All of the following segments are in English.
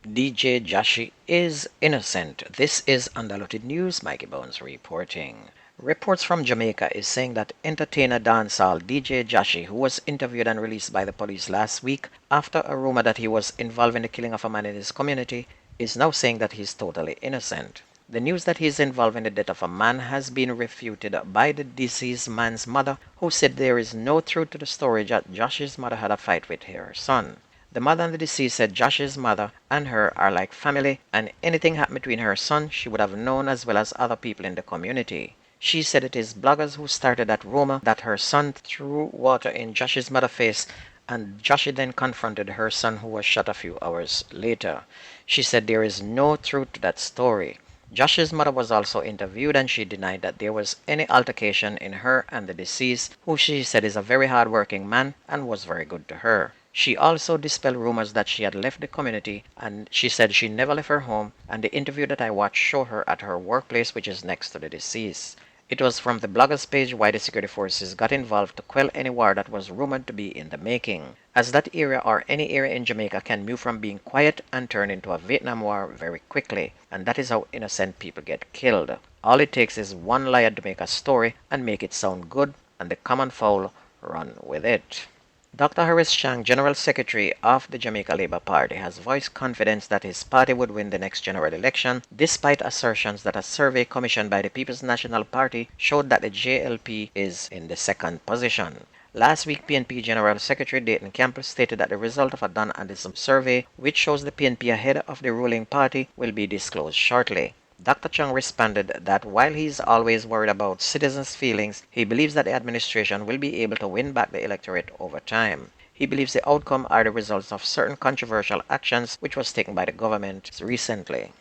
DJ Joshie is innocent. This is Undiluted News. Mikey Bones reporting. Reports from Jamaica is saying that entertainer dancehall DJ Joshie, who was interviewed and released by the police last week after a rumor that he was involved in the killing of a man in his community, is now saying that he's totally innocent. The news that he is involved in the death of a man has been refuted by the deceased man's mother, who said there is no truth to the story that Joshie's mother had a fight with her son. The mother and the deceased said Josh's mother and her are like family, and anything happened between her son she would have known as well as other people in the community. She said it is bloggers who started that rumor that her son threw water in Josh's mother's face, and Joshie then confronted her son, who was shot a few hours later. She said there is no truth to that story. Josh's mother was also interviewed, and she denied that there was any altercation in her and the deceased, who she said is a very hard-working man and was very good to her. She also dispelled rumors that she had left the community, and she said she never left her home, and the interview that I watched showed her at her workplace, which is next to the deceased. It was from the blogger's page why the security forces got involved to quell any war that was rumored to be in the making, as that area or any area in Jamaica can move from being quiet and turn into a Vietnam War very quickly, and that is how innocent people get killed. All it takes is one liar to make a story and make it sound good, and the common fowl run with it. Dr. Horace Chang, General Secretary of the Jamaica Labour Party, has voiced confidence that his party would win the next general election, despite assertions that a survey commissioned by the People's National Party showed that the JLP is in the second position. Last week, PNP General Secretary Dayton Campbell stated that the result of a Don Anderson survey, which shows the PNP ahead of the ruling party, will be disclosed shortly. Dr. Chung responded that while he is always worried about citizens' feelings, he believes that the administration will be able to win back the electorate over time. He believes the outcome are the results of certain controversial actions which was taken by the government recently.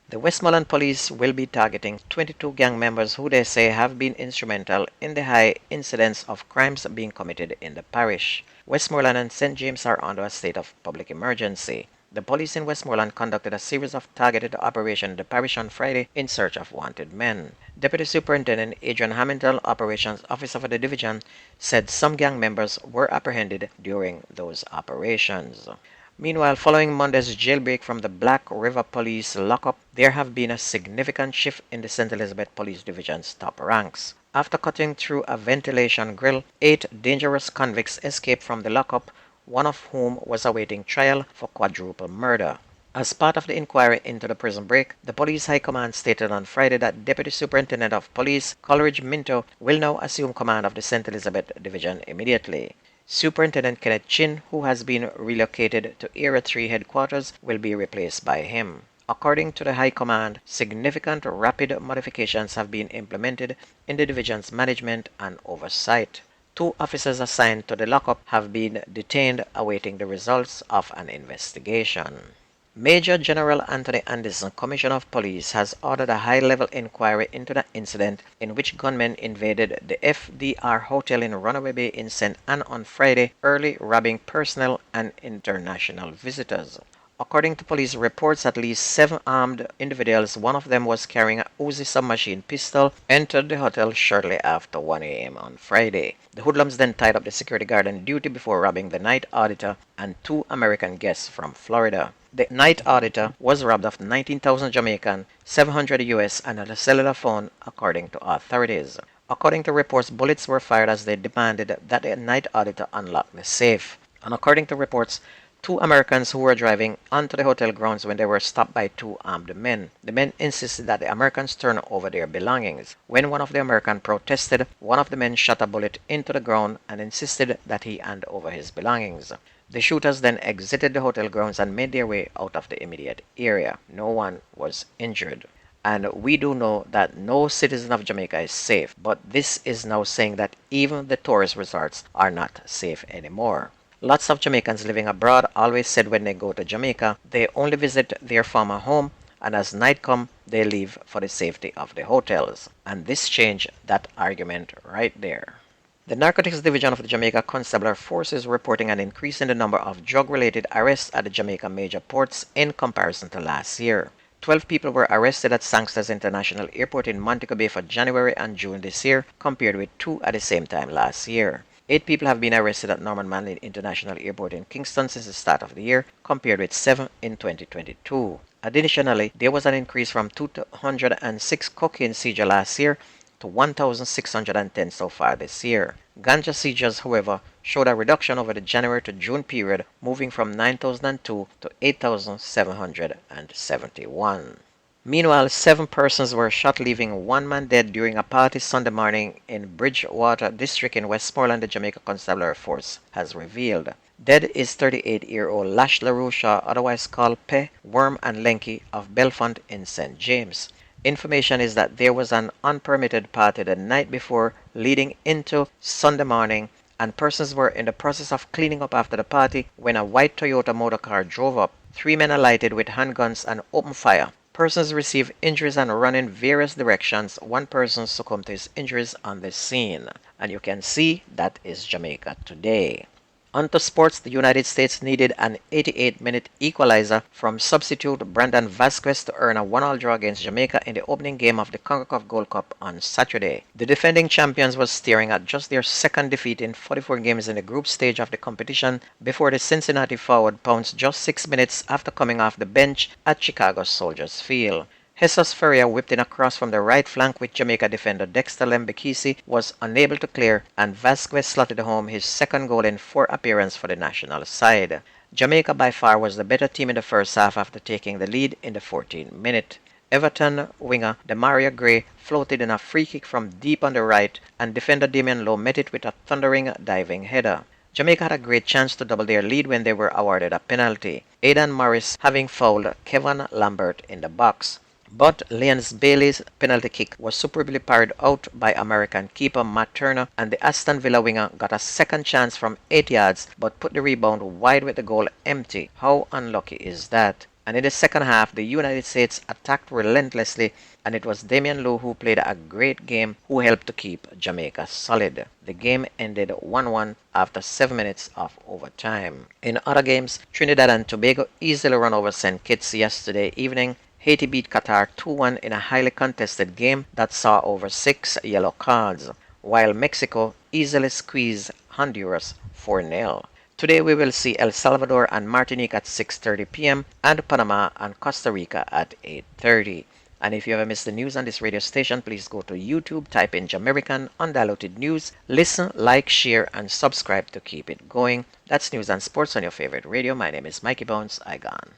The Westmoreland police will be targeting 22 gang members who they say have been instrumental in the high incidence of crimes being committed in the parish. Westmoreland and St. James are under a state of public emergency. The police in Westmoreland conducted a series of targeted operations in the parish on Friday in search of wanted men. Deputy Superintendent Adrian Hamilton, Operations Officer for the division, said some gang members were apprehended during those operations. Meanwhile, following Monday's jailbreak from the Black River Police lockup, there have been a significant shift in the St. Elizabeth Police Division's top ranks. After cutting through a ventilation grill, 8 dangerous convicts escaped from the lockup, one of whom was awaiting trial for quadruple murder. As part of the inquiry into the prison break, the police high command stated on Friday that Deputy Superintendent of Police Coleridge Minto will now assume command of the St. Elizabeth Division immediately. Superintendent Kenneth Chin, who has been relocated to Area 3 headquarters, will be replaced by him. According to the High Command, significant rapid modifications have been implemented in the division's management and oversight. 2 officers assigned to the lockup have been detained awaiting the results of an investigation. Major General Anthony Anderson, Commissioner of Police, has ordered a high-level inquiry into the incident in which gunmen invaded the FDR Hotel in Runaway Bay in St. Anne on Friday, early robbing personnel and international visitors. According to police reports, at least 7 armed individuals, one of them was carrying a Uzi submachine pistol, entered the hotel shortly after 1 a.m. on Friday. The hoodlums then tied up the security guard on duty before robbing the night auditor and 2 American guests from Florida. The night auditor was robbed of 19,000 Jamaican, 700 US, and a cellular phone, according to authorities. According to reports, bullets were fired as they demanded that the night auditor unlock the safe. And according to reports, 2 Americans who were driving onto the hotel grounds when they were stopped by 2 armed men. The men insisted that the Americans turn over their belongings. When one of the Americans protested, one of the men shot a bullet into the ground and insisted that he hand over his belongings. The shooters then exited the hotel grounds and made their way out of the immediate area. No one was injured. And we do know that no citizen of Jamaica is safe, but this is now saying that even the tourist resorts are not safe anymore. Lots of Jamaicans living abroad always said when they go to Jamaica, they only visit their former home, and as night comes, they leave for the safety of the hotels. And this changed that argument right there. The Narcotics Division of the Jamaica Constabulary Force is reporting an increase in the number of drug-related arrests at the Jamaica major ports in comparison to last year. 12 people were arrested at Sangsters International Airport in Montego Bay for January and June this year, compared with 2 at the same time last year. 8 people have been arrested at Norman Manley International Airport in Kingston since the start of the year, compared with 7 in 2022. Additionally, there was an increase from 206 cocaine seizures last year to 1,610 so far this year. Ganja seizures, however, showed a reduction over the January to June period, moving from 9,002 to 8,771. Meanwhile, 7 persons were shot, leaving 1 man dead during a party Sunday morning in Bridgewater District in Westmoreland, the Jamaica Constabulary Force has revealed. Dead is 38-year-old Lash LaRusha, otherwise called Pe, Worm and Lenky of Belfont in St. James. Information is that there was an unpermitted party the night before leading into Sunday morning, and persons were in the process of cleaning up after the party when a white Toyota motor car drove up. 3 men alighted with handguns and opened fire. Persons received injuries and run in various directions. 1 person succumbed to his injuries on the scene. And you can see that is Jamaica today. On to sports, the United States needed an 88-minute equalizer from substitute Brandon Vasquez to earn a 1-1 draw against Jamaica in the opening game of the CONCACAF Gold Cup on Saturday. The defending champions was staring at just their second defeat in 44 games in the group stage of the competition before the Cincinnati forward pounced just 6 minutes after coming off the bench at Chicago Soldiers Field. Jesus Ferreira whipped in a cross from the right flank, which Jamaica defender Dexter Lembekisi was unable to clear, and Vasquez slotted home his second goal in 4 appearances for the national side. Jamaica by far was the better team in the first half after taking the lead in the 14th minute. Everton winger Demaria Gray floated in a free kick from deep on the right, and defender Damian Lowe met it with a thundering diving header. Jamaica had a great chance to double their lead when they were awarded a penalty, Aidan Morris having fouled Kevin Lambert in the box. But Leons Bailey's penalty kick was superbly parried out by American keeper Matt Turner, and the Aston Villa winger got a second chance from 8 yards but put the rebound wide with the goal empty. How unlucky is that? And in the second half, the United States attacked relentlessly, and it was Damian Lowe who played a great game who helped to keep Jamaica solid. The game ended 1-1 after 7 minutes of overtime. In other games, Trinidad and Tobago easily ran over St. Kitts yesterday evening. Haiti beat Qatar 2-1 in a highly contested game that saw over 6 yellow cards, while Mexico easily squeezed Honduras 4-0. Today we will see El Salvador and Martinique at 6:30 p.m. and Panama and Costa Rica at 8:30. And if you ever missed the news on this radio station, please go to YouTube, type in Jamaican Undiluted News, listen, like, share, and subscribe to keep it going. That's news and sports on your favorite radio. My name is Mikey Bones. I gone.